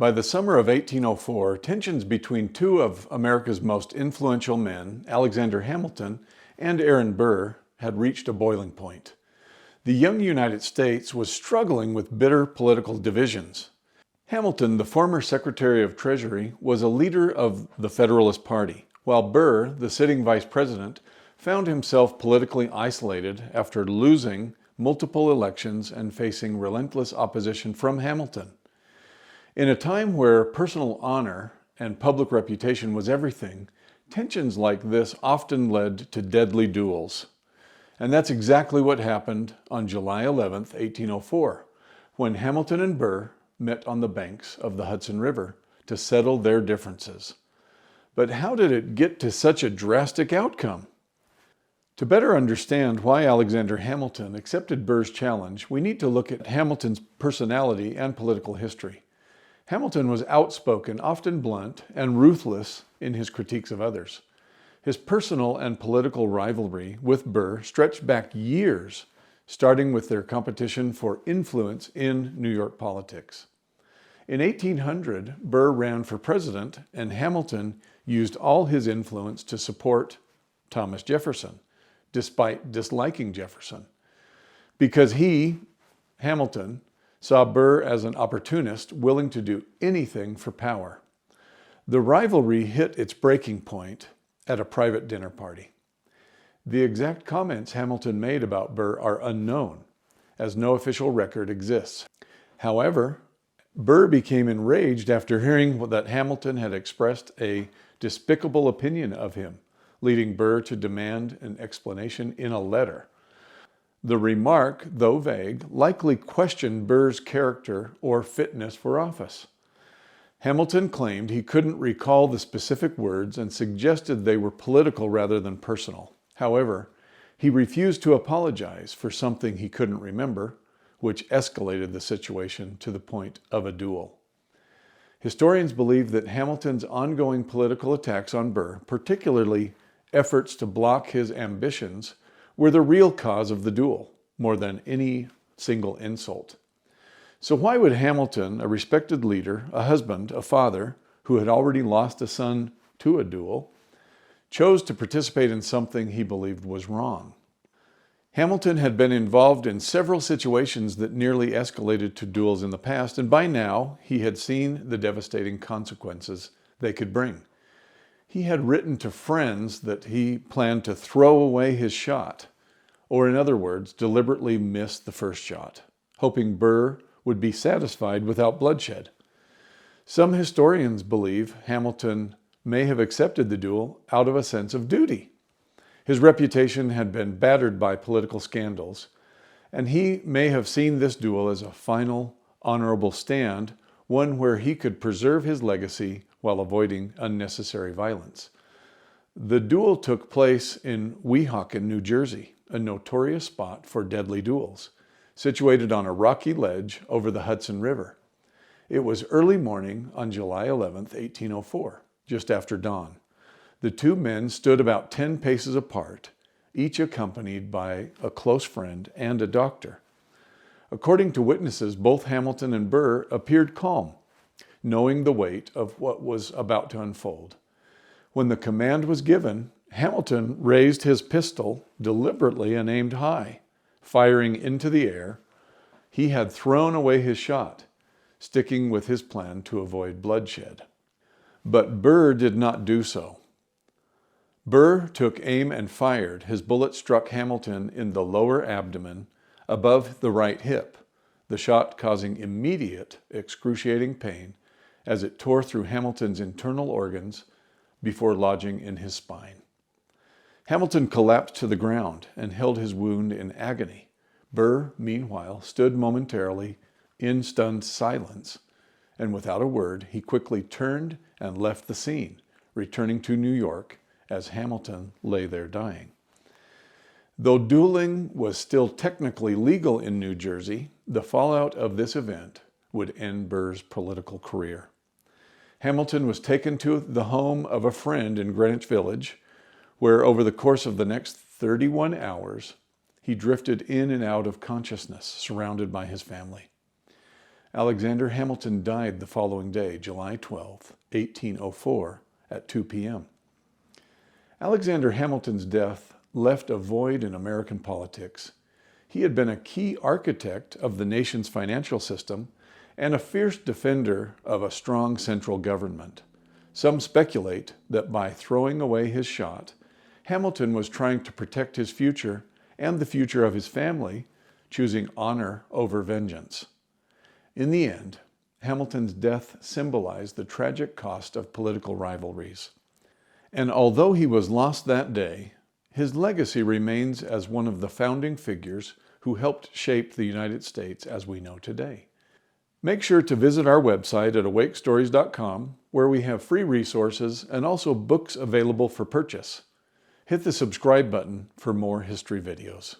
By the summer of 1804, tensions between two of America's most influential men, Alexander Hamilton and Aaron Burr, had reached a boiling point. The young United States was struggling with bitter political divisions. Hamilton, the former Secretary of Treasury, was a leader of the Federalist Party, while Burr, the sitting vice president, found himself politically isolated after losing multiple elections and facing relentless opposition from Hamilton. In a time where personal honor and public reputation was everything, tensions like this often led to deadly duels. And that's exactly what happened on July 11, 1804, when Hamilton and Burr met on the banks of the Hudson River to settle their differences. But how did it get to such a drastic outcome? To better understand why Alexander Hamilton accepted Burr's challenge, we need to look at Hamilton's personality and political history. Hamilton was outspoken, often blunt, and ruthless in his critiques of others. His personal and political rivalry with Burr stretched back years, starting with their competition for influence in New York politics. In 1800, Burr ran for president, and Hamilton used all his influence to support Thomas Jefferson, despite disliking Jefferson, because he, Hamilton, saw Burr as an opportunist willing to do anything for power. The rivalry hit its breaking point at a private dinner party. The exact comments Hamilton made about Burr are unknown, as no official record exists. However, Burr became enraged after hearing that Hamilton had expressed a despicable opinion of him, leading Burr to demand an explanation in a letter. The remark, though vague, likely questioned Burr's character or fitness for office. Hamilton claimed he couldn't recall the specific words and suggested they were political rather than personal. However, he refused to apologize for something he couldn't remember, which escalated the situation to the point of a duel. Historians believe that Hamilton's ongoing political attacks on Burr, particularly efforts to block his ambitions, were the real cause of the duel, more than any single insult. So why would Hamilton, a respected leader, a husband, a father, who had already lost a son to a duel, chose to participate in something he believed was wrong? Hamilton had been involved in several situations that nearly escalated to duels in the past, and by now he had seen the devastating consequences they could bring. He had written to friends that he planned to throw away his shot, or in other words, deliberately miss the first shot, hoping Burr would be satisfied without bloodshed. Some historians believe Hamilton may have accepted the duel out of a sense of duty. His reputation had been battered by political scandals, and he may have seen this duel as a final, honorable stand, one where he could preserve his legacy while avoiding unnecessary violence. The duel took place in Weehawken, New Jersey, a notorious spot for deadly duels, situated on a rocky ledge over the Hudson River. It was early morning on July 11, 1804, just after dawn. The two men stood about 10 paces apart, each accompanied by a close friend and a doctor. According to witnesses, both Hamilton and Burr appeared calm, knowing the weight of what was about to unfold. When the command was given, Hamilton raised his pistol deliberately and aimed high, firing into the air. He had thrown away his shot, sticking with his plan to avoid bloodshed. But Burr did not do so. Burr took aim and fired. His bullet struck Hamilton in the lower abdomen, above the right hip, the shot causing immediate, excruciating pain as it tore through Hamilton's internal organs before lodging in his spine. Hamilton collapsed to the ground and held his wound in agony. Burr, meanwhile, stood momentarily in stunned silence, and without a word, he quickly turned and left the scene, returning to New York as Hamilton lay there dying. Though dueling was still technically legal in New Jersey, the fallout of this event would end Burr's political career. Hamilton was taken to the home of a friend in Greenwich Village, where over the course of the next 31 hours, he drifted in and out of consciousness, surrounded by his family. Alexander Hamilton died the following day, July 12, 1804, at 2 p.m. Alexander Hamilton's death left a void in American politics. He had been a key architect of the nation's financial system and a fierce defender of a strong central government. Some speculate that by throwing away his shot, Hamilton was trying to protect his future and the future of his family, choosing honor over vengeance. In the end, Hamilton's death symbolized the tragic cost of political rivalries. And although he was lost that day, his legacy remains as one of the founding figures who helped shape the United States as we know today. Make sure to visit our website at awakestories.com, where we have free resources and also books available for purchase. Hit the subscribe button for more history videos.